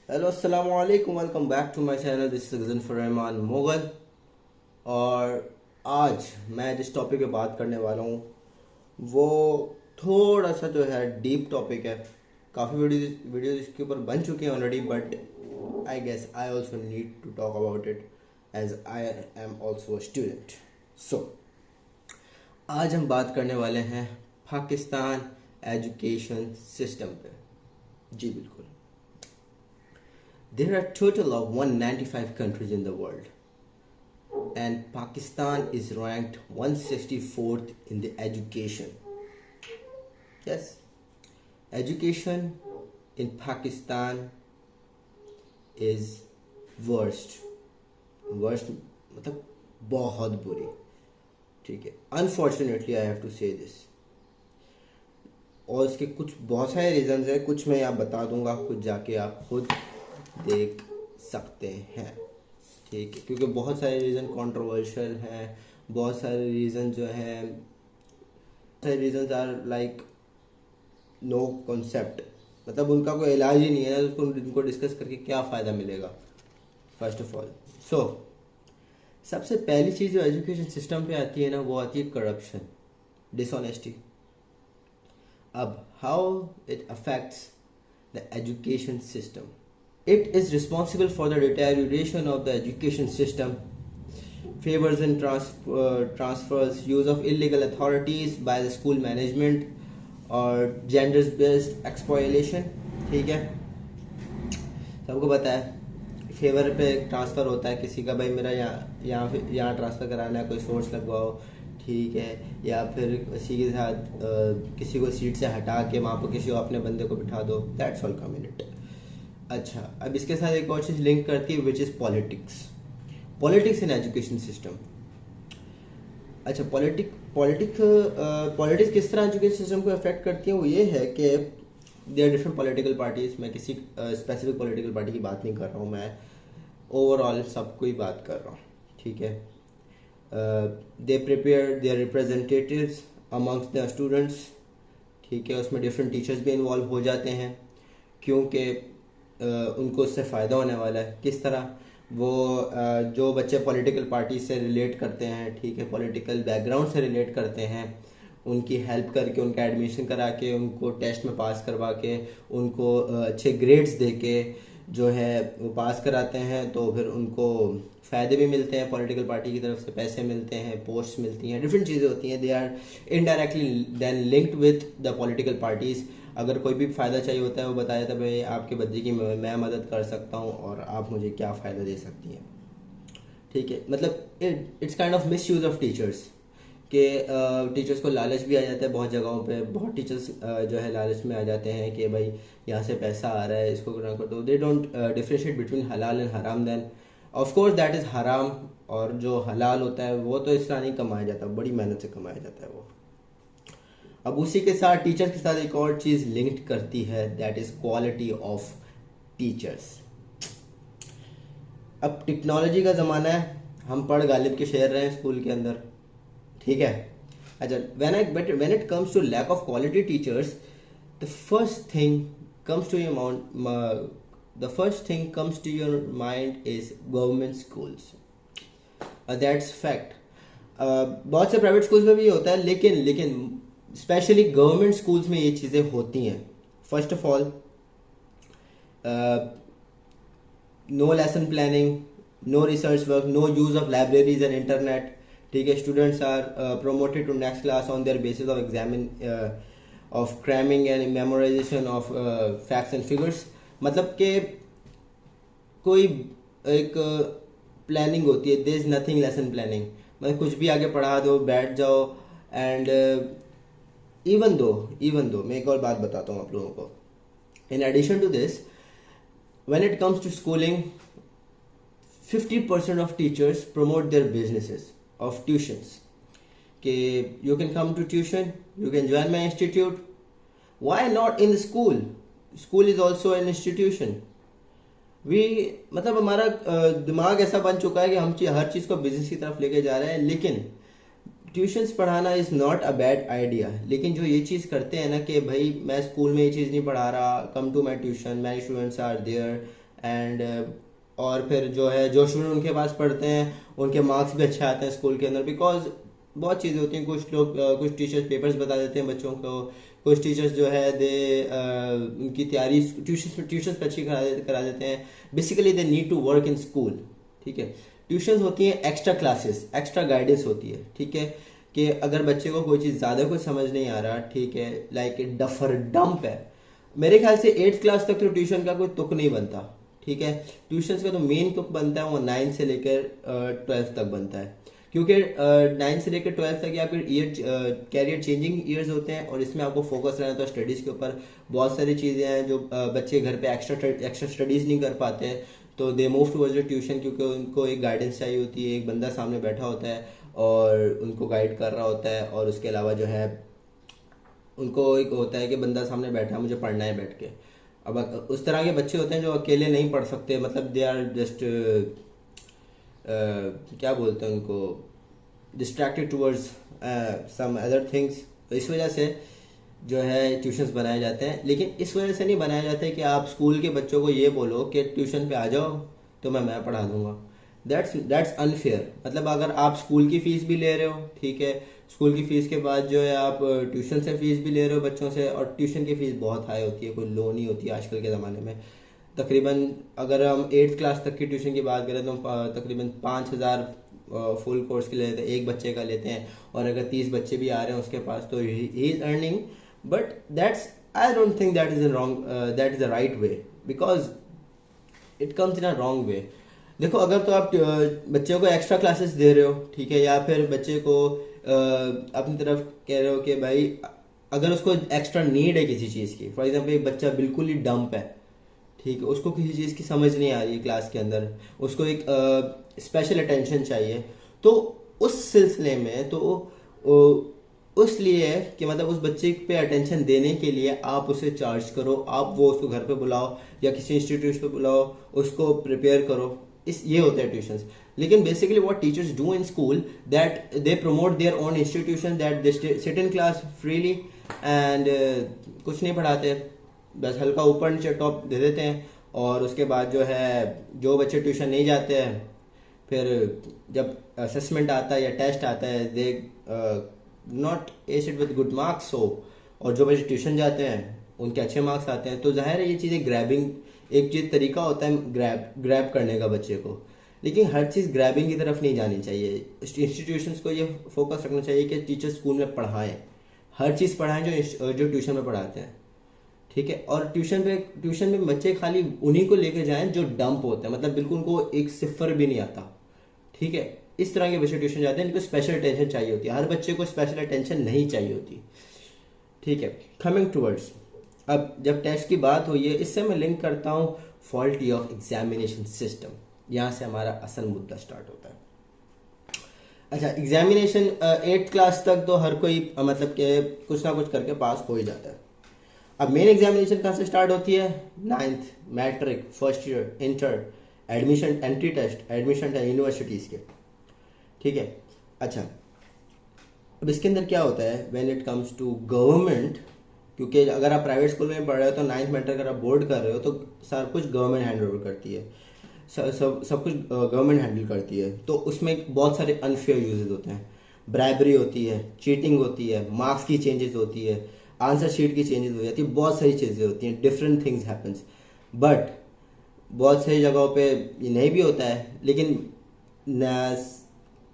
Hello अस्सलाम वालेकुम, welcome back to my channel. This is Ghazanfar Rahman Mughal. और आज मैं जिस टॉपिक पे बात करने वाला हूँ वो थोड़ा सा जो है डीप टॉपिक है। काफ़ी वीडियो इसके ऊपर बन चुके हैं already, but I guess I also need to talk about it as I am also a student. So आज हम बात करने वाले हैं पाकिस्तान एजुकेशन सिस्टम पे। जी बिल्कुल। There are a total of 195 countries in the world, and Pakistan is ranked 164th in the education. Yes, education in Pakistan is worst. Worst मतलब बहुत बुरी। ठीक है, अनफॉर्चुनेटली आई हैव टू से दिस। और इसके कुछ बहुत सारे रीजंस हैं, कुछ मैं यहाँ बता दूंगा, कुछ जाके आप खुद देख सकते हैं। ठीक है, क्योंकि बहुत सारे रीज़न कंट्रोवर्शियल हैं, बहुत सारे रीज़न जो हैं, सारे reason are like no concept, मतलब उनका कोई इलाज ही नहीं है, उसको उनको डिस्कस करके क्या फ़ायदा मिलेगा। फर्स्ट ऑफ ऑल सबसे पहली चीज़ जो एजुकेशन सिस्टम पे आती है ना, वो आती है करप्शन, डिसऑनेस्टी। अब how it affects the education system. It is responsible for the deterioration of the education system, favors and transfers, use of illegal authorities by the school management और genders based exploitation। ठीक है, सबको पता है favour पे transfer होता है किसी का, भाई मेरा यहाँ ट्रांसफ़र कराना है, कोई सोर्स लगवाओ। ठीक है, या फिर किसी के साथ किसी को सीट से हटा के वहाँ पर किसी अपने बंदे को बिठा दो। That's all community. अच्छा, अब इसके साथ एक और चीज़ लिंक करती है which is politics in education system. अच्छा, पॉलिटिक्स किस तरह एजुकेशन सिस्टम को अफेक्ट करती है, वो ये है कि they are different political parties. मैं किसी स्पेसिफिक पॉलिटिकल पार्टी की बात नहीं कर रहा हूँ, मैं ओवरऑल सबको ही बात कर रहा हूँ। ठीक है, they prepare their representatives amongst the students. ठीक है, उसमें डिफरेंट टीचर्स भी इन्वॉल्व हो जाते हैं, क्योंकि उनको उससे फ़ायदा होने वाला है। किस तरह, वो जो बच्चे पॉलिटिकल पार्टी से रिलेट करते हैं, ठीक है, पॉलिटिकल बैकग्राउंड से रिलेट करते हैं, उनकी हेल्प करके, उनका एडमिशन करा के, उनको टेस्ट में पास करवा के, उनको अच्छे ग्रेड्स दे के जो है वो पास कराते हैं, तो फिर उनको फ़ायदे भी मिलते हैं, पॉलिटिकल पार्टी की तरफ से पैसे मिलते हैं, पोस्ट मिलती हैं, डिफरेंट चीज़ें होती हैं। They are indirectly then linked with the political parties. अगर कोई भी फ़ायदा चाहिए होता है, वो बताया था भाई आपके बच्चे की मैं मदद कर सकता हूँ और आप मुझे क्या फ़ायदा दे सकती हैं। ठीक है, मतलब it's kind of miss use of teachers के टीचर्स को लालच भी आ जाता है बहुत जगहों पे। बहुत टीचर्स जो है लालच में आ जाते हैं कि भाई यहाँ से पैसा आ रहा है, इसको ना कर दो। दे डोंट डिफ्रेंशिएट बिटवीन हलाल एंड हराम। Then of course that is हराम, और जो हलाल होता है वो तो इस तरह नहीं कमाया जाता, बड़ी मेहनत से कमाया जाता है वो। अब उसी के साथ टीचर के साथ एक और चीज़ लिंक्ड करती है, that is quality of teachers. अब टेक्नोलॉजी का ज़माना है, हम पढ़ गालिब के शेर रहे हैं स्कूल के अंदर। ठीक है, अच्छा, when it comes to lack of quality teachers, the first thing comes to your mind is government schools. That's fact. बहुत से प्राइवेट स्कूल्स में भी होता है, लेकिन स्पेशली गवर्नमेंट स्कूल्स में ये चीज़ें होती हैं। First of all, no lesson planning, no research work, no use of libraries and internet. ठीक है, students are promoted to next class on their basis of examine of cramming and memorization of facts and figures. मतलब कि कोई एक planning होती है, there is nothing lesson planning, मतलब कुछ भी आगे पढ़ा दो, बैठ जाओ। एंड इवन दो मैं एक और बात बताता हूँ आप लोगों को। In addition to this, when it comes to schooling, 50% of teachers promote their businesses of tuitions, कि you can come to tuition, you can join my institute. Why not in school? School is also an institution. मतलब हमारा दिमाग ऐसा बन चुका है कि हम हर चीज़ को बिजनेस की तरफ लेके जा रहे हैं। लेकिन ट्यूशन्स पढ़ाना is not a bad idea, लेकिन जो ये चीज़ करते हैं ना कि भाई मैं स्कूल में ये चीज़ नहीं पढ़ा रहा, come to my tuition, my students are there, and और फिर जो है जो स्टूडेंट उनके पास पढ़ते हैं उनके मार्क्स भी अच्छे आते हैं स्कूल के अंदर, बिकॉज बहुत चीज़ें होती हैं। कुछ लोग कुछ टीचर्स पेपर्स बता देते हैं बच्चों को, कुछ टीचर्स जो है दे उनकी तैयारी ट्यूशन पे अच्छी करा देते हैं। Basically they need to work in school, ठीक है। ट्यूशंस होती हैं एक्स्ट्रा क्लासेस, एक्स्ट्रा गाइडेंस होती है, ठीक है। कि अगर बच्चे को कोई चीज़ ज़्यादा कुछ समझ नहीं आ रहा, ठीक है, लाइक डफर डंप है, मेरे ख्याल से 8th क्लास तक तो ट्यूशन का कोई तुक नहीं बनता, ठीक है। ट्यूशन का तो मेन तुक बनता है वो 9 से लेकर 12th तक बनता है, क्योंकि 9 से लेकर 12th तक या फिर ईयर कैरियर चेंजिंग ईयर्स होते हैं, और इसमें आपको फोकस रहना तो स्टडीज़ के ऊपर। बहुत सारी चीज़ें हैं जो बच्चे घर पे एक्स्ट्रा स्टडीज़ नहीं कर पाते हैं, तो they move towards the tuition, क्योंकि उनको एक गाइडेंस चाहिए होती है, एक बंदा सामने बैठा होता है और उनको गाइड कर रहा होता है। और उसके अलावा जो है उनको एक होता है कि बंदा सामने बैठा है, मुझे पढ़ना है बैठ के। अब उस तरह के बच्चे होते हैं जो अकेले नहीं पढ़ सकते, मतलब दे आर जस्ट क्या बोलते हैं उनको, distracted towards some other things. तो इस वजह से जो है ट्यूशन्स बनाए जाते हैं। लेकिन इस वजह से नहीं बनाए जाते कि आप स्कूल के बच्चों को ये बोलो कि ट्यूशन पे आ जाओ तो मैं पढ़ा दूंगा। That's unfair. मतलब अगर आप स्कूल की फ़ीस भी ले रहे हो, ठीक है, स्कूल की फ़ीस के बाद जो है आप ट्यूशन से फ़ीस भी ले रहे हो बच्चों से, और ट्यूशन की फ़ीस बहुत हाई होती है, कोई लो नहीं होती है आजकल के ज़माने में। तकरीबन अगर हम 8th क्लास तक की ट्यूशन की बात करें तो हम तकरीबन 5,000 फुल कोर्स के लेते हैं, एक बच्चे का लेते हैं। और अगर 30 बच्चे भी आ रहे हैं उसके पास तो he is earning, but that's I don't think that is wrong, that is the right way, because it comes in a wrong way. देखो, अगर तो आप बच्चे को एक्स्ट्रा क्लासेस दे रहे हो, ठीक है, या फिर बच्चे को अपनी तरफ कह रहे हो कि भाई अगर उसको एक्स्ट्रा नीड है किसी चीज़ की, फॉर एग्जांपल एक बच्चा बिल्कुल ही डंप है, ठीक है, उसको किसी चीज़ की समझ नहीं आ रही है क्लास के अंदर, उसको एक स्पेशल अटेंशन चाहिए, तो उस सिलसिले में तो उस लिए कि मतलब उस बच्चे पे अटेंशन देने के लिए आप उसे चार्ज करो, आप वो उसको घर पे बुलाओ या किसी इंस्टीट्यूट पे बुलाओ, उसको प्रिपेयर करो। इस ये होता है ट्यूशंस। लेकिन basically what teachers do in school, that they promote their own institution, that they sit in class freely and कुछ नहीं पढ़ाते, बस हल्का ऊपर नीचे टॉप दे देते हैं। और उसके बाद जो है जो बच्चे ट्यूशन नहीं जाते हैं, फिर जब असेसमेंट आता है या टेस्ट आता है, they not S it with good marks. हो और जो बच्चे ट्यूशन जाते हैं उनके अच्छे मार्क्स आते हैं। तो जाहिर है ये चीज़ें ग्रैबिंग एक चीज़ तरीका होता है ग्रैब करने का बच्चे को, लेकिन हर चीज़ ग्रैबिंग की तरफ नहीं जानी चाहिए। इंस्टीट्यूशंस को ये फोकस रखना चाहिए कि टीचर स्कूल में पढ़ाएं, हर चीज़ पढ़ाएं जो ट्यूशन में पढ़ाते हैं, ठीक है। और ट्यूशन में बच्चे खाली उन्हीं को लेके जाएं जो डंप होते हैं, मतलब बिल्कुल उनको एक सिफर भी नहीं आता, ठीक है। इस तरह के बच्चे ट्यूशन जाते हैं, इनको स्पेशल अटेंशन चाहिए होती है। हर बच्चे को स्पेशल अटेंशन नहीं चाहिए होती, ठीक है। कमिंग टूवर्ड्स, अब जब टेस्ट की बात हुई है, इससे मैं लिंक करता हूँ फॉल्टी ऑफ एग्जामिनेशन सिस्टम। यहाँ से हमारा असल मुद्दा स्टार्ट होता है। अच्छा, एग्जामिनेशन 8th क्लास तक तो हर कोई मतलब कि कुछ ना कुछ करके पास हो ही जाता है। अब मेन एग्जामिनेशन कहाँ से स्टार्ट होती है? 9th, matric, first year, inter, admission, entry test, admission है यूनिवर्सिटीज़ के, ठीक है। अच्छा, अब इसके अंदर क्या होता है when it comes to government, क्योंकि अगर आप प्राइवेट स्कूल में पढ़ रहे हो तो 9th मैट्रिक अगर आप बोर्ड कर रहे हो तो सारा कुछ गवर्नमेंट हैंड ओवर करती है, सब कुछ गवर्नमेंट हैंडल करती है। तो उसमें बहुत सारे अनफेयर यूजेस होते हैं, ब्राइबरी होती है, चीटिंग होती है, मार्क्स की चेंजेस होती है, आंसर शीट की चेंजेस हो जाती है, बहुत सारी चीज़ें होती हैं, डिफरेंट थिंग्स हैपन्स। बट बहुत सारी जगहों पे ये नहीं भी होता है, लेकिन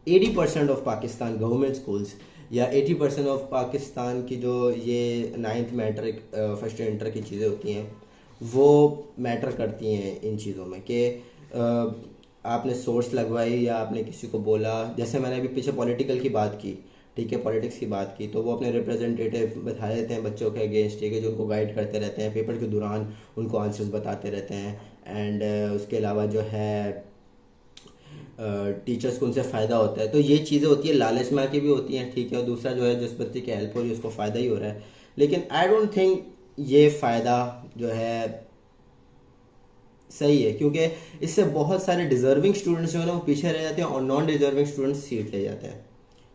80% ऑफ पाकिस्तान गवर्नमेंट स्कूल्स या 80% ऑफ पाकिस्तान की जो ये 9th मैट्रिक फर्स्ट इंटर की चीज़ें होती हैं वो मैटर करती हैं इन चीज़ों में कि आपने सोर्स लगवाई या आपने किसी को बोला। जैसे मैंने अभी पीछे पॉलिटिकल की बात की, ठीक है, पॉलिटिक्स की बात की, तो वो अपने रिप्रेजेंटेटिव बैठा देते हैं बच्चों के अगेंस्ट, ठीक है, जो उनको गाइड करते रहते हैं, पेपर के दौरान उनको आंसर्स बताते रहते हैं। एंड उसके अलावा जो है टीचर्स को उनसे फ़ायदा होता है। तो ये चीज़ें होती है, लालच में आके भी होती हैं, ठीक है। और दूसरा जो है जिस बच्चे की हेल्प हो रही है उसको फ़ायदा ही हो रहा है। लेकिन आई डोंट थिंक ये फ़ायदा जो है सही है, क्योंकि इससे बहुत सारे डिजर्विंग स्टूडेंट्स जो है ना वो पीछे रह जाते हैं और नॉन डिजर्विंग स्टूडेंट्स सीट ले जाते हैं।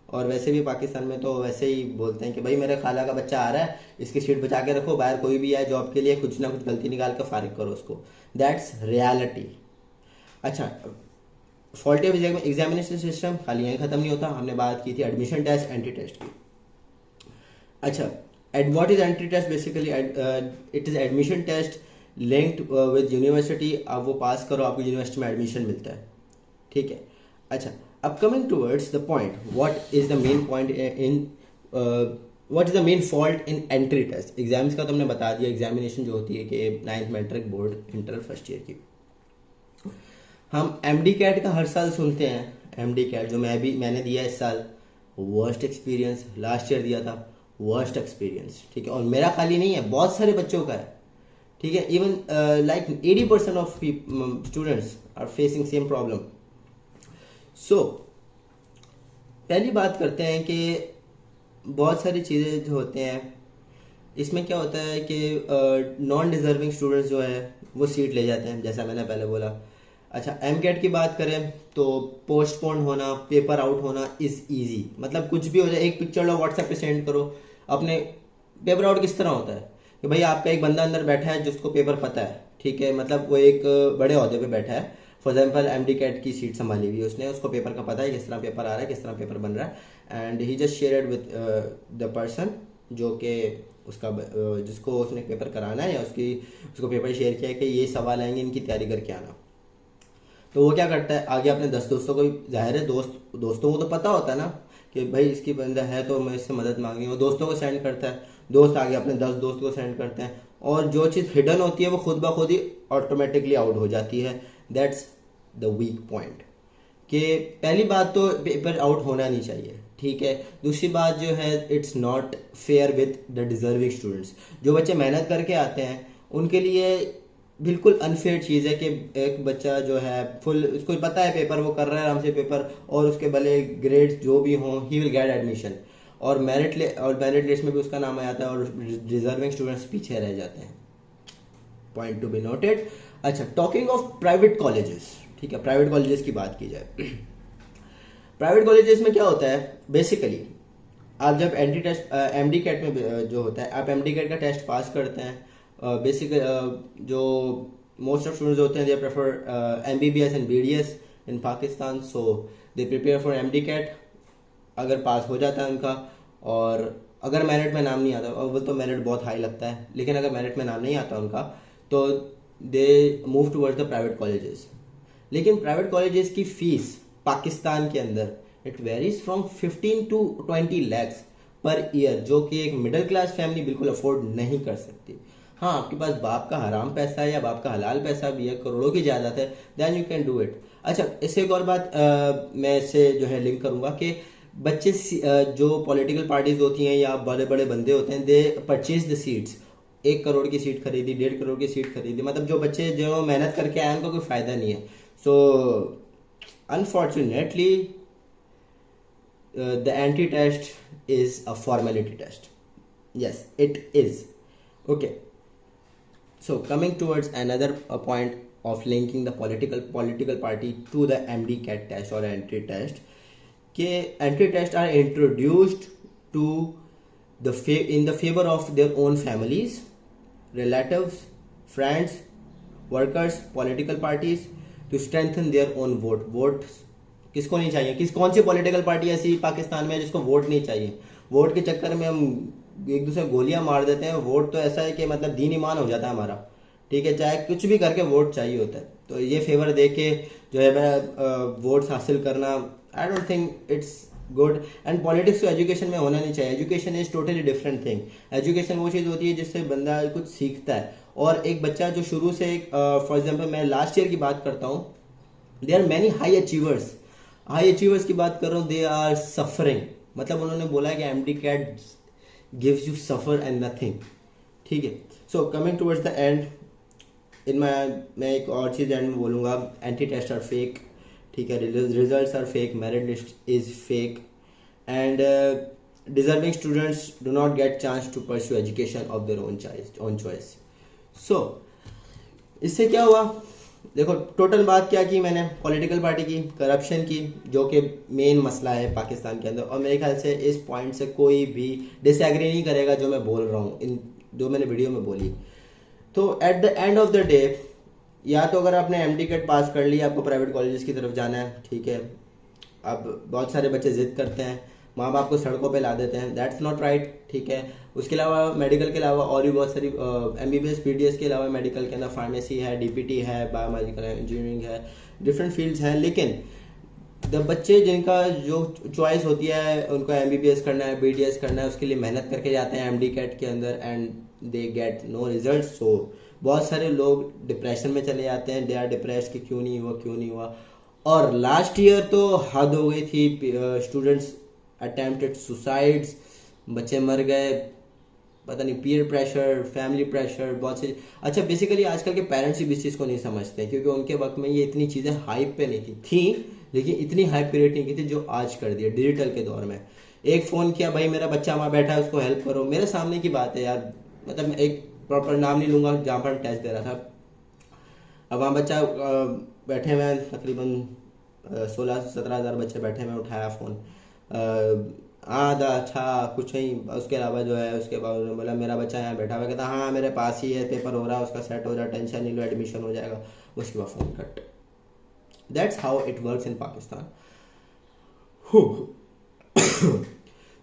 और वैसे भी पाकिस्तान में तो वैसे ही बोलते हैं कि भाई मेरे खाला का बच्चा आ रहा है, इसकी सीट बचा के रखो, बाहर कोई भी आए जॉब के लिए कुछ ना कुछ गलती निकाल कर फारिग करो उसको। That's reality. अच्छा, फॉल्टी ऑफ एग्जामिनेशन सिस्टम खाली यहीं ख़त्म नहीं होता, हमने बात की थी एडमिशन टेस्ट एंटी टेस्ट की। अच्छा, at what is entry test? Basically it is admission test linked with university. आप वो पास करो, आपको यूनिवर्सिटी में एडमिशन मिलता है, ठीक है। अच्छा, अब coming towards the point, what is the main point in what is the main fault in entry test? Exams का तो हमने बता दिया, एग्जामिनेशन जो होती है कि 9th matric board inter first year की। हम एम डी कैट का हर साल सुनते हैं, एम डी कैट जो मैंने दिया इस साल, वर्स्ट एक्सपीरियंस, लास्ट ईयर दिया था वर्स्ट एक्सपीरियंस, ठीक है। और मेरा खाली नहीं है, बहुत सारे बच्चों का है, ठीक है। Even like 80% of students are facing same problem. So पहली बात करते हैं कि बहुत सारी चीज़ें जो होते हैं इसमें क्या होता है कि नॉन डिजर्विंग स्टूडेंट्स जो है वो सीट ले जाते हैं, जैसा मैंने पहले बोला। अच्छा, एम कैट की बात करें तो पोस्टपोन होना, पेपर आउट होना इज़ ईजी, मतलब कुछ भी हो जाए, एक पिक्चर लो व्हाट्सएप पे सेंड करो अपने। पेपर आउट किस तरह होता है कि भाई आपका एक बंदा अंदर बैठा है जिसको पेपर पता है, ठीक है, मतलब वो एक बड़े ओहदे पे बैठा है, for example M D CAT की सीट संभाली हुई है उसने, उसको पेपर का पता है किस तरह पेपर आ रहा है, किस तरह पेपर बन रहा है, and he just shared with the person जो कि उसका जिसको उसने पेपर कराना है या उसको पेपर शेयर किया है कि ये सवाल आएंगे, इनकी तैयारी करके आना। तो वो क्या करता है, आगे अपने 10 दोस्तों को, जाहिर है दोस्तों को तो पता होता है ना कि भाई इसकी बंदा है तो मैं इससे मदद मांगी, वो दोस्तों को सेंड करता है, दोस्त आगे अपने 10 दोस्त को सेंड करते हैं, और जो चीज़ हिडन होती है वो खुद ब खुद ही ऑटोमेटिकली आउट हो जाती है। That's the weak point. कि पहली बात तो पेपर आउट होना नहीं चाहिए, ठीक है। दूसरी बात जो है, it's not fair with the deserving students. जो बच्चे मेहनत करके आते हैं उनके लिए बिल्कुल अनफेयर चीज़ है कि एक बच्चा जो है फुल, उसको पता है पेपर, वो कर रहा है आराम से पेपर, और उसके भले ग्रेड्स जो भी हों, ही विल गेट एडमिशन, और मेरिट लिस्ट में भी उसका नाम आ जाता है, और डिजर्विंग स्टूडेंट्स पीछे रह जाते हैं। Point to be noted. अच्छा, टॉकिंग ऑफ प्राइवेट कॉलेजेस, ठीक है, प्राइवेट कॉलेजेस की बात की जाए। प्राइवेट कॉलेजेस में क्या होता है, बेसिकली आप जब entry test M D CAT में जो होता है, आप एम डी कैट का टेस्ट पास करते हैं, बेसिकली जो मोस्ट ऑफ स्टूडेंट्स होते हैं they prefer MBBS and BDS in Pakistan, so they prepare for M D CAT. अगर पास हो जाता है उनका, और अगर मेरिट में नाम नहीं आता, और वो तो मेरिट बहुत हाई लगता है, लेकिन अगर मेरिट में नाम नहीं आता उनका तो they move towards the private colleges. लेकिन प्राइवेट कॉलेजेस की फीस पाकिस्तान के अंदर it varies from 15 to 20 lakhs per year, जो कि एक मिडिल क्लास फैमिली बिल्कुल अफोर्ड नहीं कर सकती। हाँ, आपके पास बाप का हराम पैसा है या बाप का हलाल पैसा भी है, करोड़ों की जायदाद है, then you can do it. अच्छा, इससे एक और बात मैं इससे जो है लिंक करूंगा कि बच्चे जो पॉलिटिकल पार्टीज होती हैं या बड़े बड़े बंदे होते हैं, दे परचेज द सीट्स। 1 करोड़ की सीट खरीदी, 1.5 करोड़ की सीट खरीदी, मतलब जो बच्चे जो मेहनत करके आए उनका कोई फायदा नहीं है। So unfortunately the anti-test is a formality test. Yes, it is. Okay. So coming towards another point of linking the political party to the MD CAT test or anti-test, के anti-test are introduced to in the favor of their own families, relatives, friends, workers, political parties to strengthen their own vote. किसको नहीं चाहिए, कौन सी political party ऐसी पाकिस्तान में है जिसको vote नहीं चाहिए? वोट के चक्कर में हम एक दूसरे गोलियां मार देते हैं। वोट तो ऐसा है कि मतलब दीन ईमान हो जाता है हमारा, ठीक है, चाहे कुछ भी करके वोट चाहिए होता है। तो ये फेवर दे के जो है मैं वोट्स हासिल करना, I don't think it's good. And politics तो एजुकेशन में होना नहीं चाहिए। Education is totally different thing. Education वो चीज़ होती है जिससे बंदा कुछ सीखता है, और एक बच्चा जो शुरू से फॉर एग्जाम्पल मैं लास्ट ईयर की बात करता हूँ, they are many high achievers की बात कर रहा हूँ, दे आर सफरिंग, मतलब उन्होंने बोला है कि MD CAT gives you suffer and nothing, ठीक है। So coming towards the end, मैं एक और चीज़ एंड में बोलूँगा, एंटी टेस्ट आर फेक, ठीक है, results are fake, merit list is fake, and deserving students do not get chance to pursue education of their own choice. So इससे क्या हुआ, देखो टोटल बात क्या की मैंने, पॉलिटिकल पार्टी की, करप्शन की, जो कि मेन मसला है पाकिस्तान के अंदर, और मेरे ख्याल से इस पॉइंट से कोई भी डिसएग्री नहीं करेगा जो मैं बोल रहा हूँ, इन जो मैंने वीडियो में बोली। तो at the end of the day या तो अगर आपने एमडी कैट पास कर लिया, आपको प्राइवेट कॉलेजेस की तरफ जाना है, ठीक है। अब बहुत सारे बच्चे जिद करते हैं, माँ बाप को सड़कों पे ला देते हैं, दैट्स नॉट राइट, ठीक है। उसके अलावा मेडिकल के अलावा और भी बहुत सारी एमबीबीएस पीडीएस के अलावा मेडिकल के अंदर फार्मेसी है, डीपीटी है, बायोमेडिकल इंजीनियरिंग है, डिफरेंट फील्ड्स हैं। लेकिन जब बच्चे जिनका जो चॉइस होती है, उनको एमबीबीएस करना है, बीडीएस करना है, उसके लिए मेहनत करके जाते हैं एमडी कैट के अंदर and they get no result. So बहुत सारे लोग डिप्रेशन में चले जाते हैं, दे आर डिप्रेस कि क्यों नहीं हुआ, क्यों नहीं हुआ। और लास्ट ईयर तो हद हो गई थी, स्टूडेंट्स अटेम्प्टेड सुसाइड्स, बच्चे मर गए, पता नहीं, पीयर प्रेशर, फैमिली प्रेशर, बहुत से। अच्छा, बेसिकली आजकल के पेरेंट्स भी इस चीज़ को नहीं समझते, क्योंकि उनके वक्त में ये इतनी चीज़ें हाइप पे नहीं थी, लेकिन इतनी हाइप क्रिएट नहीं की थी जो आज कर दिया डिजिटल के दौर में। एक फ़ोन किया, भाई मेरा बच्चा वहाँ बैठा है, उसको हेल्प करो, मेरे सामने की बात है यार, मतलब एक प्रॉपर नाम नहीं लूँगा, जहाँ पर टेस्ट दे रहा था। अब वहाँ बच्चा बैठे हुए हैं, तकरीबन 16-17 हज़ार बच्चे बैठे हुए, उठाया फ़ोन, आधा अच्छा कुछ नहीं, उसके अलावा जो है, उसके बाद बोला मेरा बच्चा यहाँ बैठा हुआ, कहता हाँ मेरे पास ही है, पेपर हो रहा है, उसका सेट हो रहा है, टेंशन नहीं लो, एडमिशन हो जाएगा। उसके बाद phone cut. That's how it works in Pakistan.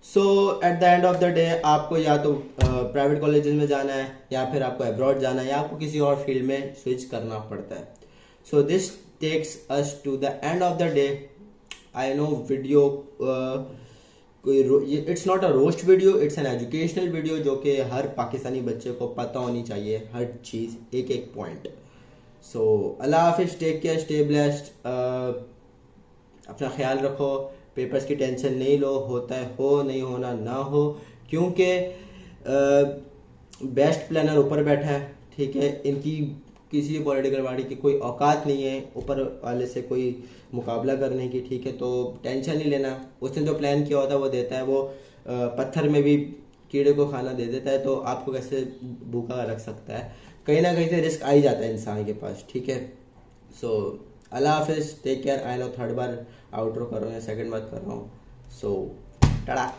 So at the end of the day आपको या तो प्राइवेट कॉलेजेस में जाना है, या फिर आपको अब्रॉड जाना है, या आपको किसी और फील्ड में स्विच करना पड़ता है। So this takes us to the end of the day. I know video it's not a roast video, it's an educational video, जो कि हर पाकिस्तानी बच्चे को पता होनी चाहिए, हर चीज़, एक एक पॉइंट। सो अल्लाह हाफिज़, टेक केयर, स्टे ब्लेस्ड, अपना ख्याल रखो, पेपर्स की टेंशन नहीं लो, होता है हो, नहीं होना ना हो, क्योंकि बेस्ट प्लानर ऊपर बैठा है, ठीक है। इनकी किसी पॉलिटिकल पार्टी की कोई औकात नहीं है ऊपर वाले से कोई मुकाबला करने की, ठीक है। तो टेंशन नहीं लेना, उसने जो प्लान किया होता है वो देता है, वो पत्थर में भी कीड़े को खाना दे देता है, तो आपको कैसे भूखा रख सकता है। कहीं ना कहीं से रिस्क आ ही जाता है इंसान के पास, ठीक है। सो अल्लाह हाफिज़, take care. I know third बार आउटरो कर रहा हूँ या सेकंड बार कर रहा हूँ, सो टाटा।